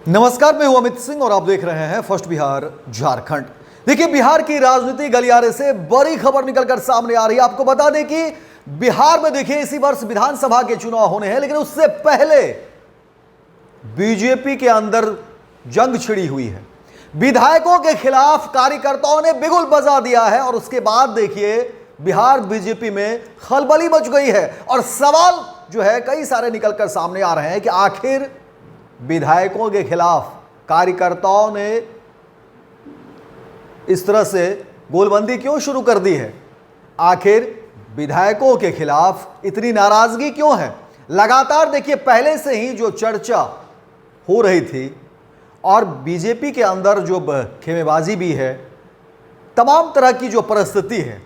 नमस्कार, मैं हूं अमित सिंह और आप देख रहे हैं फर्स्ट बिहार झारखंड। देखिए, बिहार की राजनीति गलियारे से बड़ी खबर निकलकर सामने आ रही है। आपको बता दें कि बिहार में देखिए इसी वर्ष विधानसभा के चुनाव होने हैं, लेकिन उससे पहले बीजेपी के अंदर जंग छिड़ी हुई है। विधायकों के खिलाफ कार्यकर्ताओं ने बिगुल बजा दिया है और उसके बाद देखिए बिहार बीजेपी में खलबली मच गई है और सवाल जो है कई सारे निकलकर सामने आ रहे हैं कि आखिर विधायकों के खिलाफ कार्यकर्ताओं ने इस तरह से गोलबंदी क्यों शुरू कर दी है। आखिर विधायकों के खिलाफ इतनी नाराजगी क्यों है। लगातार देखिए पहले से ही जो चर्चा हो रही थी और बीजेपी के अंदर जो खेमेबाजी भी है, तमाम तरह की जो परिस्थिति है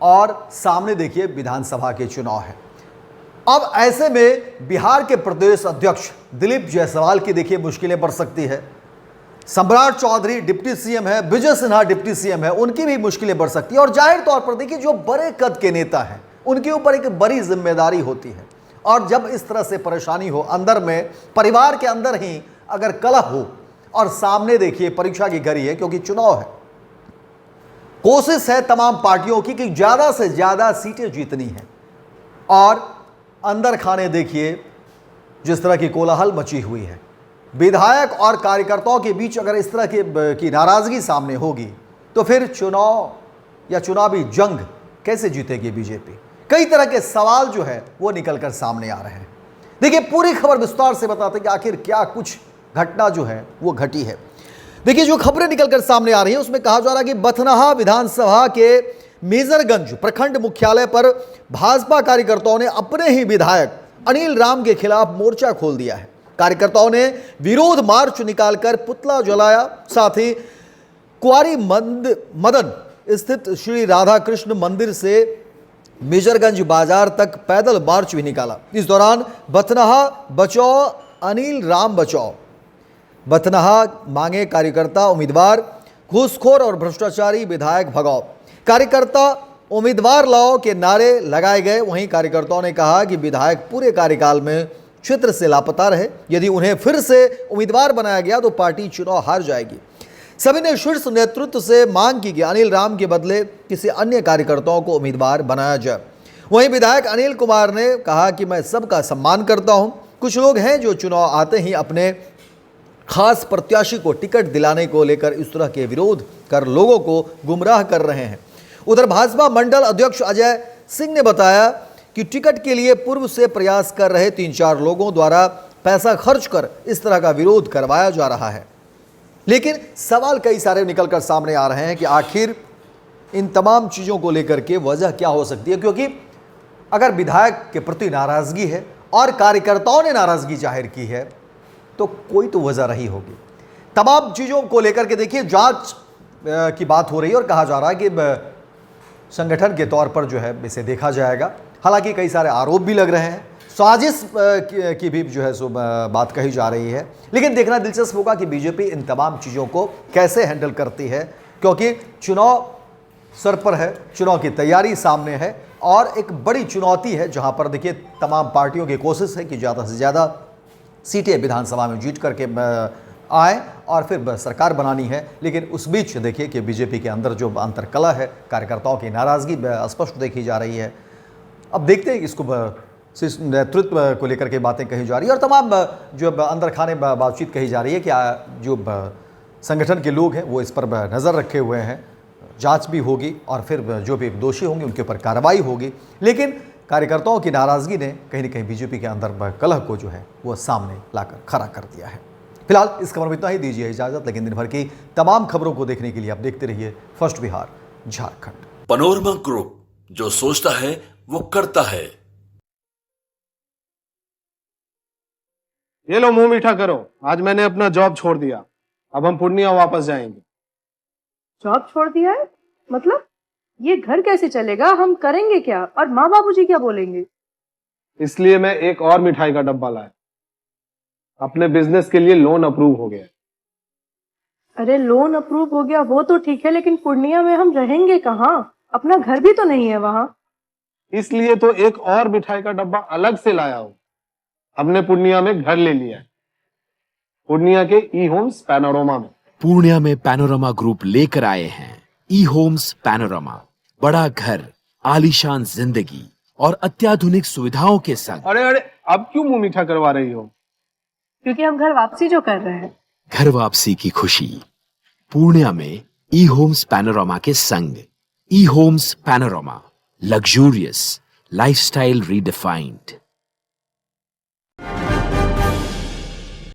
और सामने देखिए विधानसभा के चुनाव है। अब ऐसे में बिहार के प्रदेश अध्यक्ष दिलीप जायसवाल की देखिए मुश्किलें बढ़ सकती है। सम्राट चौधरी डिप्टी सीएम है, विजय सिन्हा डिप्टी सीएम है, उनकी भी मुश्किलें बढ़ सकती है। और जाहिर तौर पर देखिए जो बड़े कद के नेता हैं उनके ऊपर एक बड़ी जिम्मेदारी होती है और जब इस तरह से परेशानी हो, अंदर में परिवार के अंदर ही अगर कलह हो और सामने देखिए परीक्षा की घड़ी है, क्योंकि चुनाव है, कोशिश है तमाम पार्टियों की कि ज्यादा से ज्यादा सीटें जीतनी है और अंदर खाने देखिए जिस तरह की कोलाहल मची हुई है। विधायक और कार्यकर्ताओं के बीच अगर इस तरह की नाराजगी सामने होगी तो फिर चुनाव या चुनावी जंग कैसे जीतेगी बीजेपी। कई तरह के सवाल जो है वो निकलकर सामने आ रहे हैं। देखिए पूरी खबर विस्तार से बताते हैं कि आखिर क्या कुछ घटना जो है वो घटी है। देखिए जो खबरें निकलकर सामने आ रही है उसमें कहा जा रहा है कि बथनाहा विधानसभा के मेजरगंज प्रखंड मुख्यालय पर भाजपा कार्यकर्ताओं ने अपने ही विधायक अनिल राम के खिलाफ मोर्चा खोल दिया है। कार्यकर्ताओं ने विरोध मार्च निकालकर पुतला जलाया, साथ ही कुंवारी मदन स्थित श्री राधा कृष्ण मंदिर से मेजरगंज बाजार तक पैदल मार्च भी निकाला। इस दौरान बथनाहा बचाओ अनिल राम बचाओ, बथनाहा मांगे कार्यकर्ता उम्मीदवार, घूसखोर और भ्रष्टाचारी विधायक भगाओ, कार्यकर्ता उम्मीदवार लाओ के नारे लगाए गए। वहीं कार्यकर्ताओं ने कहा कि विधायक पूरे कार्यकाल में क्षेत्र से लापता रहे, यदि उन्हें फिर से उम्मीदवार बनाया गया तो पार्टी चुनाव हार जाएगी। सभी ने शीर्ष नेतृत्व से मांग की कि अनिल राम के बदले किसी अन्य कार्यकर्ताओं को उम्मीदवार बनाया जाए। वहीं विधायक अनिल कुमार ने कहा कि मैं सबका सम्मान करता हूं, कुछ लोग हैं जो चुनाव आते ही अपने खास प्रत्याशी को टिकट दिलाने को लेकर इस तरह के विरोध कर लोगों को गुमराह कर रहे हैं। उधर भाजपा मंडल अध्यक्ष अजय सिंह ने बताया कि टिकट के लिए पूर्व से प्रयास कर रहे 3-4 लोगों द्वारा पैसा खर्च कर इस तरह का विरोध करवाया जा रहा है। लेकिन सवाल कई सारे निकलकर सामने आ रहे हैं कि आखिर इन तमाम चीज़ों को लेकर के वजह क्या हो सकती है, क्योंकि अगर विधायक के प्रति नाराज़गी है और कार्यकर्ताओं ने नाराज़गी जाहिर की है तो कोई तो वजह रही होगी। तमाम चीज़ों को लेकर के देखिए जांच की बात हो रही है और कहा जा रहा है कि संगठन के तौर पर जो है इसे देखा जाएगा। हालांकि कई सारे आरोप भी लग रहे हैं, साजिश की भी जो है सो बात कही जा रही है। लेकिन देखना दिलचस्प होगा कि बीजेपी इन तमाम चीज़ों को कैसे हैंडल करती है, क्योंकि चुनाव सर पर है, चुनाव की तैयारी सामने है और एक बड़ी चुनौती है जहां पर देखिए तमाम पार्टियों की कोशिश है कि ज़्यादा से ज़्यादा सीटें विधानसभा में जीत करके आए और फिर सरकार बनानी है। लेकिन उस बीच देखिए कि बीजेपी के अंदर जो अंतर्कलह है, कार्यकर्ताओं की नाराज़गी स्पष्ट देखी जा रही है। अब देखते हैं कि इसको नेतृत्व को लेकर के बातें कही जा रही है और तमाम जो अंदर खाने बातचीत कही जा रही है कि जो संगठन के लोग हैं वो इस पर नज़र रखे हुए हैं। जांच भी होगी और फिर जो भी दोषी होंगे उनके ऊपर कार्रवाई होगी। लेकिन कार्यकर्ताओं की नाराज़गी ने कहीं ना कहीं बीजेपी के अंदर कलह को जो है वो सामने लाकर खड़ा कर दिया है। फिलहाल इस खबर में इतना ही, दीजिए इजाजत। लेकिन दिन भर की तमाम खबरों को देखने के लिए आप देखते रहिए first Bihar Jharkhand. Panorama group, जो सोचता है वो करता है। ये लो मुंह मीठा करो, आज मैंने अपना जॉब छोड़ दिया, अब हम पूर्णिया वापस जाएंगे। जॉब छोड़ दिया है? मतलब ये घर कैसे चलेगा? हम करेंगे क्या और माँ बाबूजी क्या बोलेंगे? इसलिए मैं एक और मिठाई का डब्बा लाया। अपने बिजनेस के लिए लोन अप्रूव हो गया। अरे लोन अप्रूव हो गया वो तो ठीक है, लेकिन पूर्णिया में हम रहेंगे कहाँ? अपना घर भी तो नहीं है वहाँ। इसलिए तो एक और मिठाई का डब्बा अलग से लाया हूं। हमने पूर्णिया में घर ले लिया है। पूर्णिया के ई होम्स पैनोरमा में। पूर्णिया में पैनोरमा ग्रुप लेकर आए हैं ई होम्स पैनोरमा। बड़ा घर, आलीशान जिंदगी और अत्याधुनिक सुविधाओं के संग। अरे अरे, अब क्यों मुंह मीठा करवा रही हो? क्योंकि हम घर वापसी जो कर रहे हैं। घर वापसी की खुशी पूर्णिया में ई होम्स पैनोरमा के संग। E Homes Panorama, luxurious lifestyle redefined.